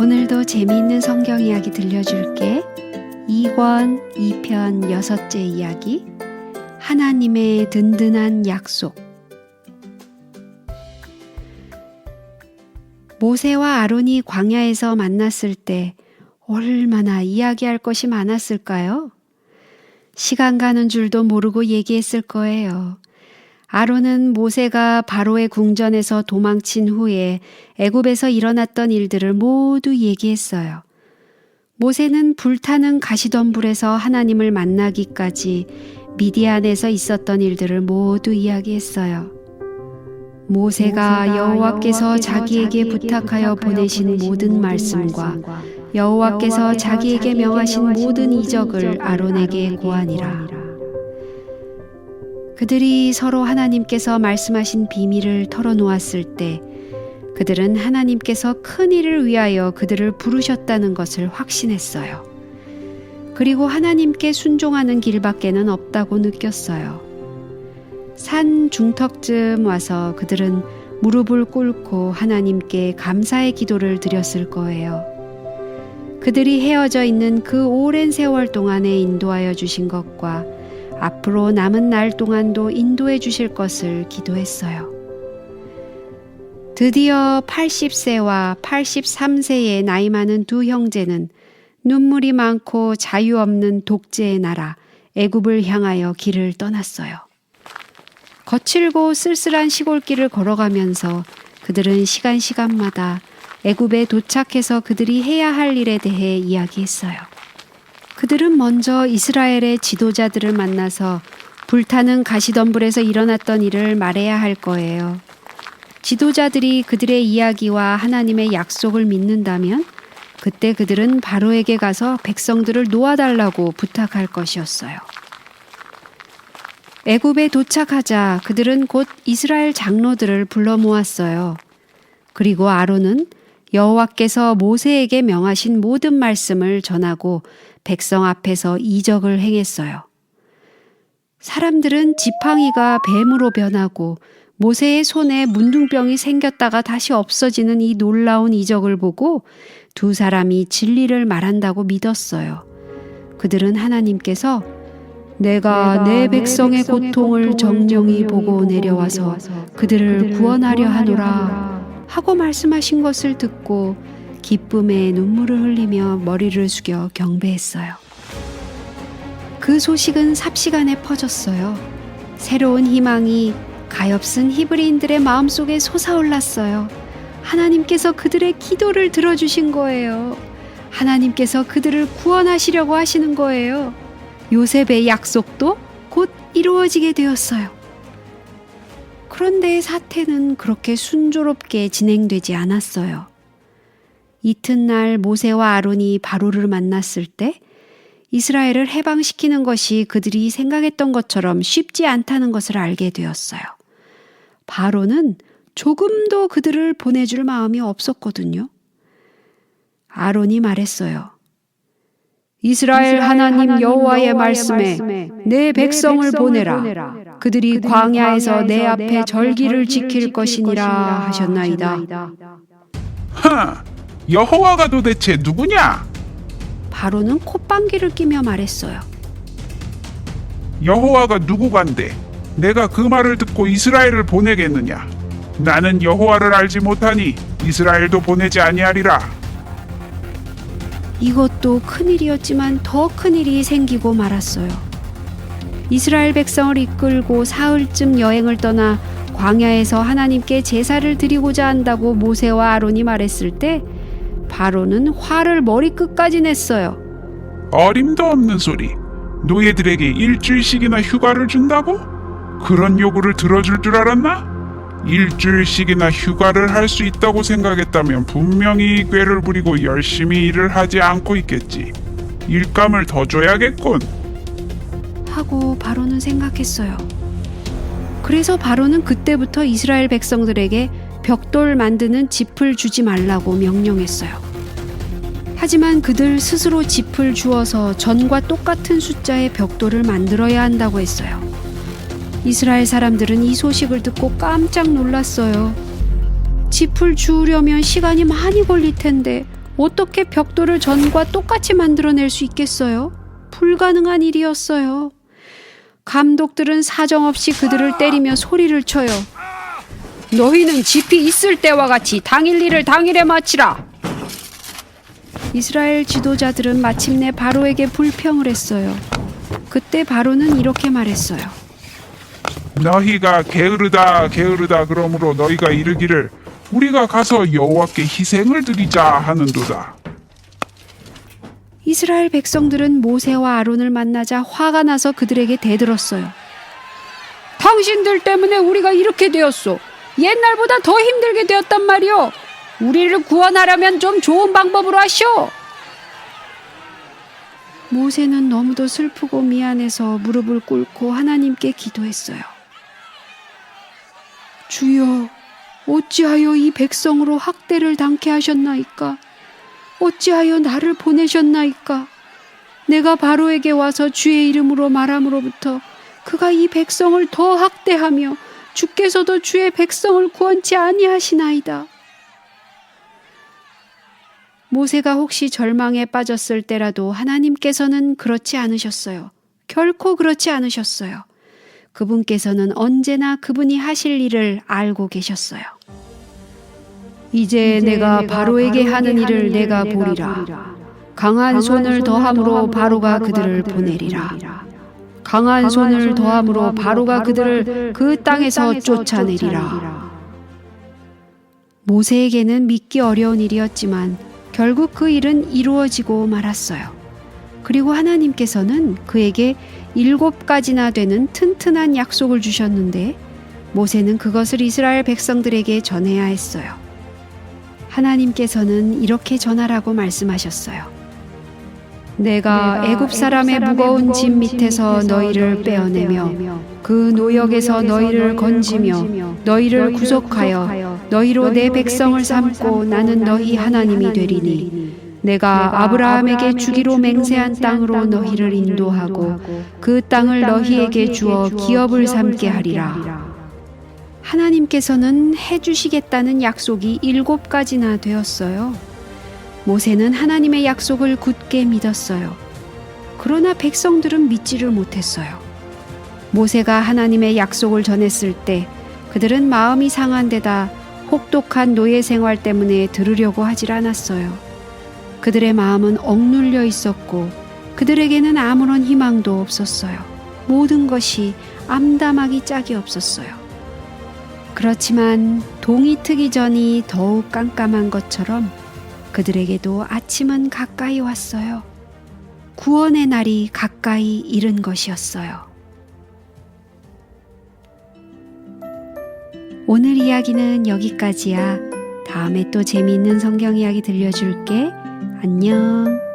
오늘도 재미있는 성경 이야기 들려줄게. 2권 2편 6째 이야기. 하나님의 든든한 약속. 모세와 아론이 광야에서 만났을 때 얼마나 이야기할 것이 많았을까요? 시간 가는 줄도 모르고 얘기했을 거예요. 아론은 모세가 바로의 궁전에서 도망친 후에 애굽에서 일어났던 일들을 모두 얘기했어요. 모세는 불타는 가시덤불에서 하나님을 만나기까지 미디안에서 있었던 일들을 모두 이야기했어요. 모세가 여호와께서 자기에게 부탁하여 보내신 모든 말씀과 여호와께서 자기에게 명하신 모든 이적을 아론에게 고하니라. 그들이 서로 하나님께서 말씀하신 비밀을 털어놓았을 때 그들은 하나님께서 큰 일을 위하여 그들을 부르셨다는 것을 확신했어요. 그리고 하나님께 순종하는 길밖에는 없다고 느꼈어요. 산 중턱쯤 와서 그들은 무릎을 꿇고 하나님께 감사의 기도를 드렸을 거예요. 그들이 헤어져 있는 그 오랜 세월 동안에 인도하여 주신 것과 앞으로 남은 날 동안도 인도해 주실 것을 기도했어요. 드디어 80세와 83세의 나이 많은 두 형제는 눈물이 많고 자유 없는 독재의 나라 애굽을 향하여 길을 떠났어요. 거칠고 쓸쓸한 시골길을 걸어가면서 그들은 시간마다 애굽에 도착해서 그들이 해야 할 일에 대해 이야기했어요. 그들은 먼저 이스라엘의 지도자들을 만나서 불타는 가시덤불에서 일어났던 일을 말해야 할 거예요. 지도자들이 그들의 이야기와 하나님의 약속을 믿는다면 그때 그들은 바로에게 가서 백성들을 놓아달라고 부탁할 것이었어요. 애굽에 도착하자 그들은 곧 이스라엘 장로들을 불러 모았어요. 그리고 아론은 여호와께서 모세에게 명하신 모든 말씀을 전하고 백성 앞에서 이적을 행했어요. 사람들은 지팡이가 뱀으로 변하고 모세의 손에 문둥병이 생겼다가 다시 없어지는 이 놀라운 이적을 보고 두 사람이 진리를 말한다고 믿었어요. 그들은 하나님께서 내가 내 백성의 고통을 정령이 보고 내려와서 그들을 구원하려 하노라 하고 말씀하신 것을 듣고 기쁨에 눈물을 흘리며 머리를 숙여 경배했어요. 그 소식은 삽시간에 퍼졌어요. 새로운 희망이 가엾은 히브리인들의 마음속에 솟아올랐어요. 하나님께서 그들의 기도를 들어주신 거예요. 하나님께서 그들을 구원하시려고 하시는 거예요. 요셉의 약속도 곧 이루어지게 되었어요. 그런데 사태는 그렇게 순조롭게 진행되지 않았어요. 이튿날 모세와 아론이 바로를 만났을 때 이스라엘을 해방시키는 것이 그들이 생각했던 것처럼 쉽지 않다는 것을 알게 되었어요. 바로는 조금도 그들을 보내줄 마음이 없었거든요. 아론이 말했어요. 이스라엘 하나님 여호와의 말씀에 내 백성을 보내라. 그들이 광야에서 내 앞에 절기를 지킬 것이니라 하셨나이다. 여호와가 도대체 누구냐? 바로는 콧방귀를 끼며 말했어요. 여호와가 누구간데 내가 그 말을 듣고 이스라엘을 보내겠느냐? 나는 여호와를 알지 못하니 이스라엘도 보내지 아니하리라. 이것도 큰일이었지만 더 큰일이 생기고 말았어요. 이스라엘 백성을 이끌고 사흘쯤 여행을 떠나 광야에서 하나님께 제사를 드리고자 한다고 모세와 아론이 말했을 때 바로는 화를 머리끝까지 냈어요. 어림도 없는 소리. 노예들에게 일주일씩이나 휴가를 준다고? 그런 요구를 들어줄 줄 알았나? 일주일씩이나 휴가를 할 수 있다고 생각했다면 분명히 꾀를 부리고 열심히 일을 하지 않고 있겠지. 일감을 더 줘야겠군. 하고 바로는 생각했어요. 그래서 바로는 그때부터 이스라엘 백성들에게 벽돌 만드는 짚을 주지 말라고 명령했어요. 하지만 그들 스스로 짚을 주어서 전과 똑같은 숫자의 벽돌을 만들어야 한다고 했어요. 이스라엘 사람들은 이 소식을 듣고 깜짝 놀랐어요. 짚을 주우려면 시간이 많이 걸릴 텐데 어떻게 벽돌을 전과 똑같이 만들어낼 수 있겠어요? 불가능한 일이었어요. 감독들은 사정없이 그들을 때리며 소리를 쳐요. 너희는 집이 있을 때와 같이 당일 일을 당일에 마치라. 이스라엘 지도자들은 마침내 바로에게 불평을 했어요. 그때 바로는 이렇게 말했어요. 너희가 게으르다 게으르다 그러므로 너희가 이르기를 우리가 가서 여호와께 희생을 드리자 하는도다. 이스라엘 백성들은 모세와 아론을 만나자 화가 나서 그들에게 대들었어요. 당신들 때문에 우리가 이렇게 되었소. 옛날보다 더 힘들게 되었단 말이오. 우리를 구원하려면 좀 좋은 방법으로 하시오. 모세는 너무도 슬프고 미안해서 무릎을 꿇고 하나님께 기도했어요. 주여, 어찌하여 이 백성으로 학대를 당케 하셨나이까? 어찌하여 나를 보내셨나이까? 내가 바로에게 와서 주의 이름으로 말함으로부터 그가 이 백성을 더 학대하며 주께서도 주의 백성을 구원치 아니하시나이다. 모세가 혹시 절망에 빠졌을 때라도 하나님께서는 그렇지 않으셨어요. 결코 그렇지 않으셨어요. 그분께서는 언제나 그분이 하실 일을 알고 계셨어요. 이제 내가 바로에게 하는 일을 내가 보리라. 강한 손을 더함으로 바로가 그들을 보내리라. 강한 손을 더함으로 바로가 그들을 그 땅에서 쫓아내리라. 모세에게는 믿기 어려운 일이었지만 결국 그 일은 이루어지고 말았어요. 그리고 하나님께서는 그에게 7가지나 되는 튼튼한 약속을 주셨는데 모세는 그것을 이스라엘 백성들에게 전해야 했어요. 하나님께서는 이렇게 전하라고 말씀하셨어요. 내가 애굽 사람의 무거운 짐 밑에서 너희를 빼어내며 그 노역에서 너희를 건지며 너희를 구속하여 너희로 내 백성을 삼고 나는 너희 하나님이 되리니 내가 아브라함에게 주기로 맹세한 땅으로 너희를 인도하고 그 땅을 너희에게 주어 기업을 삼게 하리라. 하나님께서는 해주시겠다는 약속이 7가지나 되었어요. 모세는 하나님의 약속을 굳게 믿었어요. 그러나 백성들은 믿지를 못했어요. 모세가 하나님의 약속을 전했을 때 그들은 마음이 상한 데다 혹독한 노예 생활 때문에 들으려고 하질 않았어요. 그들의 마음은 억눌려 있었고 그들에게는 아무런 희망도 없었어요. 모든 것이 암담하기 짝이 없었어요. 그렇지만 동이 트기 전이 더욱 깜깜한 것처럼 그들에게도 아침은 가까이 왔어요. 구원의 날이 가까이 이른 것이었어요. 오늘 이야기는 여기까지야. 다음에 또 재미있는 성경 이야기 들려줄게. 안녕.